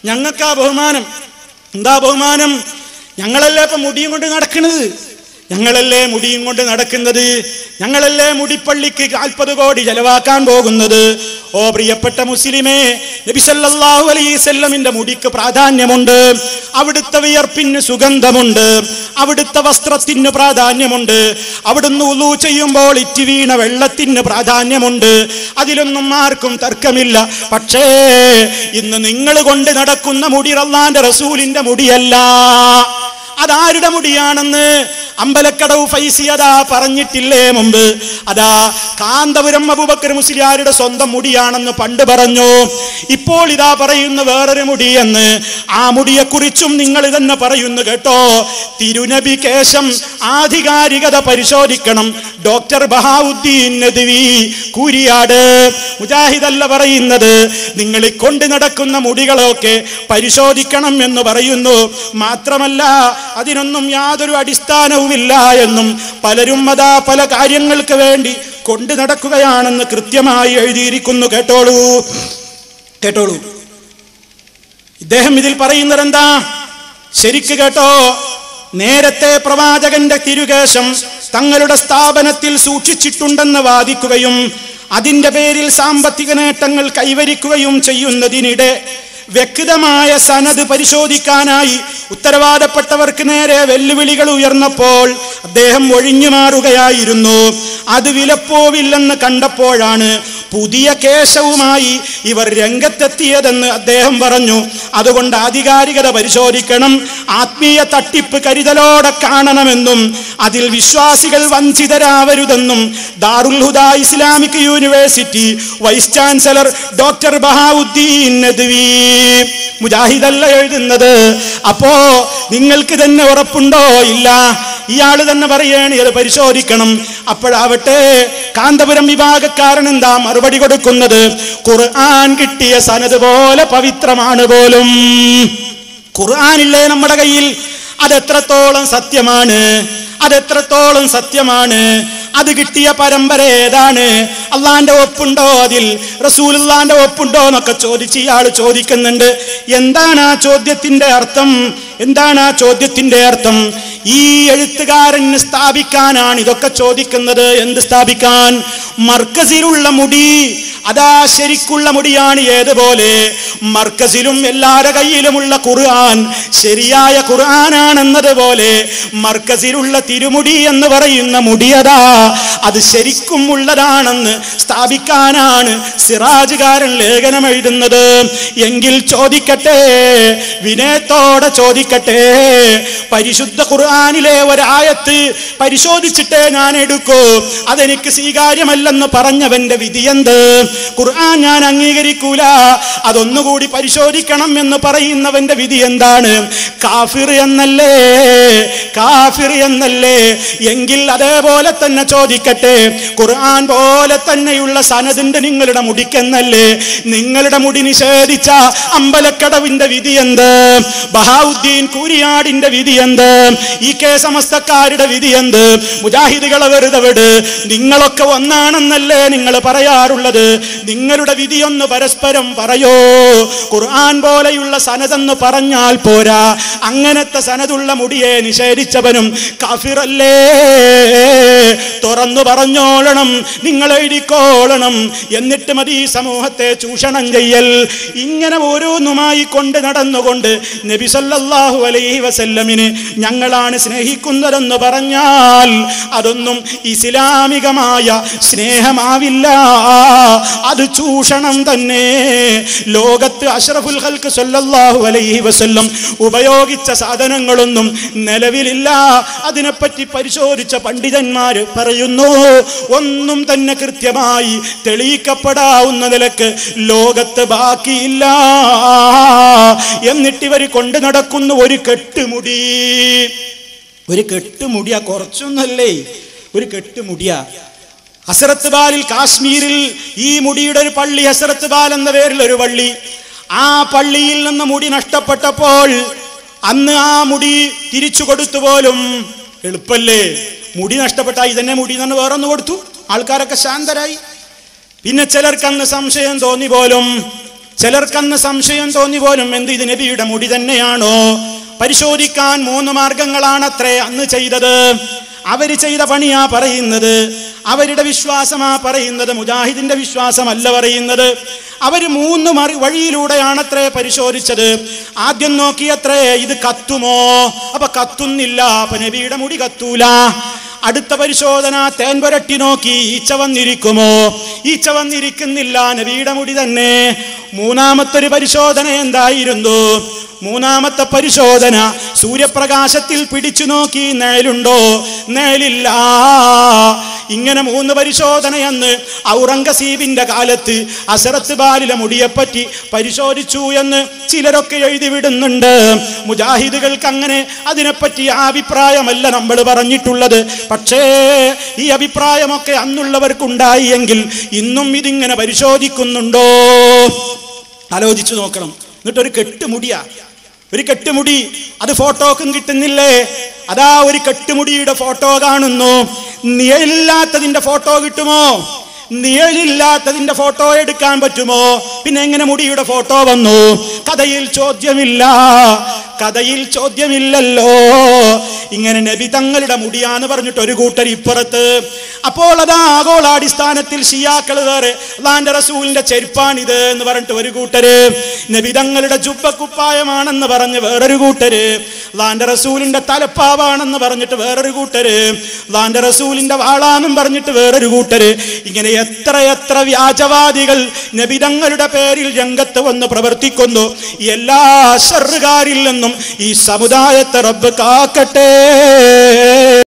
ഞങ്ങൾക്കാ ബഹുമാനം. എന്താ ബഹുമാനം? ഞങ്ങളല്ലേ ഇപ്പൊ മുടിയും കൊണ്ട് നടക്കുന്നത്, ഞങ്ങളല്ലേ മുടിയും കൊണ്ട് നടക്കുന്നത്, ഞങ്ങളല്ലേ മുടിപ്പള്ളിക്ക് 40 കോടി ചെലവാക്കാൻ പോകുന്നത്. ഓ പ്രിയപ്പെട്ട മുസ്ലിമേ, നബി സല്ലല്ലാഹു അലൈഹി വസല്ലമിന്റെ മുടിക്ക് പ്രാധാന്യമുണ്ട്. അവിടുത്തെ വിയർപ്പിന് സുഗന്ധമുണ്ട്, അവിടുത്തെ വസ്ത്രത്തിന് പ്രാധാന്യമുണ്ട്, അവിടുന്ന് വുളൂ ചെയ്യുമ്പോൾ ഇറ്റി വീണ വെള്ളത്തിന് പ്രാധാന്യമുണ്ട്. അതിലൊന്നും ആർക്കും തർക്കമില്ല. പക്ഷേ ഇന്ന് നിങ്ങൾ കൊണ്ട് നടക്കുന്ന മുടി അല്ലാഹുവിന്റെ റസൂലിന്റെ മുടിയല്ല. അതാരുടെ മുടിയാണെന്ന് അമ്പലക്കടവ് ഫൈസി അതാ പറഞ്ഞിട്ടില്ലേ മുമ്പ്? അതാ കാന്തപുരം അബൂബക്കർ മുസ്ലിയാരുടെ സ്വന്തം മുടിയാണെന്ന് പണ്ട് പറഞ്ഞു. ഇപ്പോൾ ഇതാ പറയുന്ന വേറൊരു മുടിയെന്ന്. ആ മുടിയെക്കുറിച്ചും നിങ്ങൾ തന്നെ പറയുന്നു കേട്ടോ. തിരുനബി കേശം ആധികാരികത പരിശോധിക്കണം. ഡോക്ടർ ബഹാവുദ്ദീൻ നദ്വി കൂരിയാട് മുജാഹിദല്ല പറയുന്നത്. നിങ്ങൾ കൊണ്ട് നടക്കുന്ന മുടികളൊക്കെ പരിശോധിക്കണം എന്ന് പറയുന്നു. മാത്രമല്ല അതിനൊന്നും യാതൊരു അടിസ്ഥാനവുമില്ല എന്നും പലരും അതാ പല കാര്യങ്ങൾക്ക് വേണ്ടി കൊണ്ടു നടക്കുകയാണെന്ന് കൃത്യമായി എഴുതിയിരിക്കുന്നു. കേട്ടോളൂ. ഇദ്ദേഹം ഇതിൽ പറയുന്നത് എന്താ? ശരിക്ക് കേട്ടോ. നേരത്തെ പ്രവാചകന്റെ തിരുകേശം തങ്ങളുടെ സ്ഥാപനത്തിൽ സൂക്ഷിച്ചിട്ടുണ്ടെന്ന് വാദിക്കുകയും അതിന്റെ പേരിൽ സാമ്പത്തിക നേട്ടങ്ങൾ കൈവരിക്കുകയും ചെയ്യുന്നതിനിടെ വ്യക്തമായ സനദ് പരിശോധിക്കാനായി ഉത്തരവാദപ്പെട്ടവർക്ക് നേരെ വെല്ലുവിളികൾ ഉയർന്നപ്പോൾ അദ്ദേഹം ഒഴിഞ്ഞു മാറുകയായിരുന്നു. അത് വിലപ്പോവില്ലെന്ന് കണ്ടപ്പോഴാണ് പുതിയ കേശവുമായി ഇവർ രംഗത്തെത്തിയതെന്ന് അദ്ദേഹം പറഞ്ഞു. അതുകൊണ്ട് ആധികാരികത പരിശോധിക്കണം, ആത്മീയ തട്ടിപ്പ് കരുതലോടെ കാണണമെന്നും അതിൽ വിശ്വാസികൾ വഞ്ചിതരാവരുതെന്നും Darul Huda Islamic University vice chancellor doctor Bahauddeen Nadwi മുജാഹിദല്ല എഴുതുന്നത്. അപ്പോ നിങ്ങൾക്ക് തന്നെ ഉറപ്പുണ്ടോ? ഇല്ല. ഇയാള് തന്നെ പറയാണ് ഇത് പരിശോധിക്കണം. അപ്പോഴാവട്ടെ കാന്തപുരം വിഭാഗക്കാരൻ എന്താ മറുപടി കൊടുക്കുന്നത്? ഖുർആൻ കിട്ടിയ സനദ് പോലെ പവിത്രമാണ് പോലും. ഖുർആനില്ലേ നമ്മുടെ കയ്യിൽ? അതെത്രത്തോളം സത്യമാണ്, അതെത്രത്തോളം സത്യമാണ്? അത് കിട്ടിയ പരമ്പര ഏതാണ്? അള്ളാന്റെ ഒപ്പുണ്ടോ അതിൽ? റസൂലുള്ളാന്റെ ഒപ്പുണ്ടോ എന്നൊക്കെ ചോദിച്ച് ഇയാൾ ചോദിക്കുന്നുണ്ട്. എന്താണ് ആ ചോദ്യത്തിന്റെ അർത്ഥം? എന്താണ് ആ ചോദ്യത്തിന്റെ അർത്ഥം? ഈ എഴുത്തുകാരന് സ്ഥാപിക്കാനാണ് ഇതൊക്കെ ചോദിക്കുന്നത്. എന്ത് സ്ഥാപിക്കാൻ? മർക്കസിലുള്ള മുടി അതാ ശരിക്കുള്ള മുടിയാണ്. ഏതുപോലെ മർക്കസിലും എല്ലാവരുടെ കയ്യിലുമുള്ള ഖുർആൻ ശരിയായ ഖുർആനാണെന്നതുപോലെ മർക്കസിലുള്ള തിരുമുടി എന്ന് പറയുന്ന മുടിയതാ അത് ശരിക്കും ഉള്ളതാണെന്ന് സ്ഥാപിക്കാനാണ് സിറാജുകാരൻ ലേഖനം എഴുതുന്നത്. എങ്കിൽ ചോദിക്കട്ടെ, വിനയത്തോടെ ചോദിക്കട്ടെ, പരിശുദ്ധ ഖുർആനിലെ ഒരായത്ത് പരിശോധിച്ചിട്ടേ ഞാൻ എടുക്കൂ, അതെനിക്ക് സ്വീകാര്യമല്ലെന്ന് പറഞ്ഞവന്റെ വിധി എന്ത്? ഖുർആൻ ഞാൻ അംഗീകരിക്കൂല, അതൊന്നുകൂടി പരിശോധിക്കണം എന്ന് പറയുന്നവന്റെ വിധി എന്താണ്? കാഫിർ എന്നല്ലേ? കാഫിർ എന്നല്ലേ? എങ്കിൽ അതേപോലെ തന്നെ ചോദിക്കട്ടെ, ഖുർആൻ പോലെ തന്നെയുള്ള സനദിന്റെ നിങ്ങളുടെ മുടിക്കെന്നല്ലേ? നിങ്ങളുടെ മുടി നിഷേധിച്ച അമ്പലക്കടവിന്റെ വിധി എന്ത്? ബഹാവുദ്ദീൻ കൂരിയാടിന്റെ വിധി എന്ത്? ഈ കെ സമസ്തക്കാരുടെ വിധി എന്ത്? മുജാഹിദുകളെ വെറുതെ വിട്. നിങ്ങളൊക്കെ ഒന്നാണെന്നല്ലേ നിങ്ങൾ പറയാറുള്ളത്? നിങ്ങളുടെ വിധിയൊന്ന് പരസ്പരം പറയോ? ഖുർആൻ പോലെയുള്ള സനദെന്ന് പറഞ്ഞാൽ പോരാ, അങ്ങനത്തെ സനദുള്ള മുടിയെ നിഷേധിച്ചവനും കാഫിറല്ലേ? തുറന്നു പറഞ്ഞോളണം, നിങ്ങൾ എഴുതിക്കോളണം. എന്നിട്ട് മതി സമൂഹത്തെ ചൂഷണം ചെയ്യൽ. ഇങ്ങനെ ഓരോന്നുമായി കൊണ്ട് നടന്നുകൊണ്ട് നബി സല്ലല്ലാഹു അലൈഹി വസല്ലമിനെ ഞങ്ങളാണ് സ്നേഹിക്കുന്നതെന്ന് പറഞ്ഞാൽ അതൊന്നും ഇസ്ലാമികമായ സ്നേഹമാവില്ല, അത് ചൂഷണം തന്നെ. ലോകത്ത് അഷ്റഫുൽ ഖൽഖ് സല്ലല്ലാഹു അലൈഹി വസല്ലം ഉപയോഗിച്ച സാധനങ്ങളൊന്നും നിലവിലില്ല. അതിനെപ്പറ്റി പരിശോധിച്ച പണ്ഡിതന്മാര് പറയുന്നു, ഒന്നും തന്നെ കൃത്യമായി തെളിയിക്കപ്പെടാവുന്ന നിലക്ക് ലോകത്ത് ബാക്കിയില്ല. എന്നിട്ടിവർ കൊണ്ട് നടക്കുന്ന ഒരു കെട്ടുമുടി, ഒരു കെട്ടുമുടിയാ, കുറച്ചൊന്നല്ലേ, ഒരു കെട്ടുമുടിയാ. ഹസ്രത്ത് ബാലിൽ കാശ്മീരിൽ ഈ മുടിയുടെ ഒരു പള്ളി, ഹസ്രത്ത് ബാൽ എന്ന പേരിൽ ഒരു പള്ളി. ആ പള്ളിയിൽ നിന്ന് മുടി നഷ്ടപ്പെട്ടപ്പോൾ അന്ന് ആ മുടി തിരിച്ചു കൊടുത്തു പോലും. എളുപ്പല്ലേ? മുടി നഷ്ടപ്പെട്ട ഇതന്നെ മുടി തന്നെ വേറൊന്ന് കൊടുത്തു, ആൾക്കാരൊക്കെ ശാന്തരായി. പിന്നെ ചിലർക്ക് അന്ന് സംശയം തോന്നി പോലും, ചിലർക്കന്ന് സംശയം തോന്നി പോലും, എന്ത് ഇത് നബിയുടെ മുടി തന്നെയാണോ? പരിശോധിക്കാൻ 3 മാർഗങ്ങളാണത്രേ അന്ന് ചെയ്തത്. അവര് ചെയ്ത പണിയാ പറയുന്നത്, അവരുടെ വിശ്വാസമാ പറയുന്നത്, മുജാഹിദിന്റെ വിശ്വാസമല്ല പറയുന്നത്. അവര് 3 വഴിയിലൂടെയാണത്രേ പരിശോധിച്ചത്. ആദ്യം നോക്കിയത്രേ ഇത് കത്തുമോ? അപ്പൊ കത്തുന്നില്ല, അപ്പൊ നബിയുടെ മുടി കത്തൂല. അടുത്ത പരിശോധന തേൻ പുരട്ടി നോക്കി, ഈച്ച വന്നിരിക്കുമോ? ഈച്ച വന്നിരിക്കുന്നില്ല, നബിയുടെ മുടി തന്നെ. മൂന്നാമത്തെ പരിശോധന എന്തായിരുന്നു? മൂന്നാമത്തെ പരിശോധന സൂര്യപ്രകാശത്തിൽ പിടിച്ചു നോക്കി, നിഴലുണ്ടോ? നിഴലില്ല. ഇങ്ങനെ 3 പരിശോധനയെന്ന് ഔറംഗസീബിന്റെ കാലത്ത് അസറത്ത് ബാലിലെ മുടിയെപ്പറ്റി പരിശോധിച്ചു എന്ന് ചിലരൊക്കെ എഴുതി വിടുന്നുണ്ട്. മുജാഹിദുകൾക്ക് അങ്ങനെ അതിനെപ്പറ്റി അഭിപ്രായമല്ല നമ്മൾ പറഞ്ഞിട്ടുള്ളത്. പക്ഷേ ഈ അഭിപ്രായമൊക്കെ അന്നുള്ളവർക്കുണ്ടായി എങ്കിൽ ഇന്നും ഇതിങ്ങനെ പരിശോധിക്കുന്നുണ്ടോ? ആലോചിച്ചു നോക്കണം. എന്നിട്ടൊരു കെട്ടുമുടിയാ, ഒരു കെട്ടുമുടി, അത് ഫോട്ടോക്കും കിട്ടുന്നില്ലേ? അതാ ഒരു കെട്ടുമുടിയുടെ ഫോട്ടോ കാണുന്നു. നിഴലില്ലാത്തതിന്റെ ഫോട്ടോ കിട്ടുമോ? നിഴലില്ലാത്തതിന്റെ ഫോട്ടോ എടുക്കാൻ പറ്റുമോ? പിന്നെ എങ്ങനെ മുടിയുടെ ഫോട്ടോ വന്നു? കഥയിൽ ചോദ്യമില്ല, കഥയിൽ ചോദ്യമില്ലല്ലോ. ഇങ്ങനെ നബി തങ്ങളുടെ മുടിയാന്ന് പറഞ്ഞിട്ട് ഒരു കൂട്ടർ ഇപ്പുറത്ത്. അപ്പോൾ അതാ ആഗോളാടിസ്ഥാനത്തിൽ ഷിയാക്കൾ വേറെ, അള്ളാന്റെ റസൂലിന്റെ ചെരുപ്പാണിത് എന്ന് പറഞ്ഞിട്ട് ഒരു കൂട്ടര്, നബി തങ്ങളുടെ ജുബ്ബക്കുപ്പായമാണെന്ന് പറഞ്ഞ് വേറൊരു കൂട്ടര്, അള്ളാന്റെ റസൂലിന്റെ തലപ്പാവാണെന്ന് പറഞ്ഞിട്ട് വേറൊരു കൂട്ടര്, അള്ളാന്റെ റസൂലിന്റെ വാളാന്നും പറഞ്ഞിട്ട് വേറൊരു കൂട്ടര്. ഇങ്ങനെ എത്ര വ്യാജവാദികൾ നബി തങ്ങളുടെ പേരിൽ രംഗത്ത് വന്ന് പ്രവർത്തിക്കുന്നു. എല്ലാ ശർറുകാരിൽ നിന്നും ഈ സമുദായത്തെ റബ്ബ് കാക്കട്ടെ.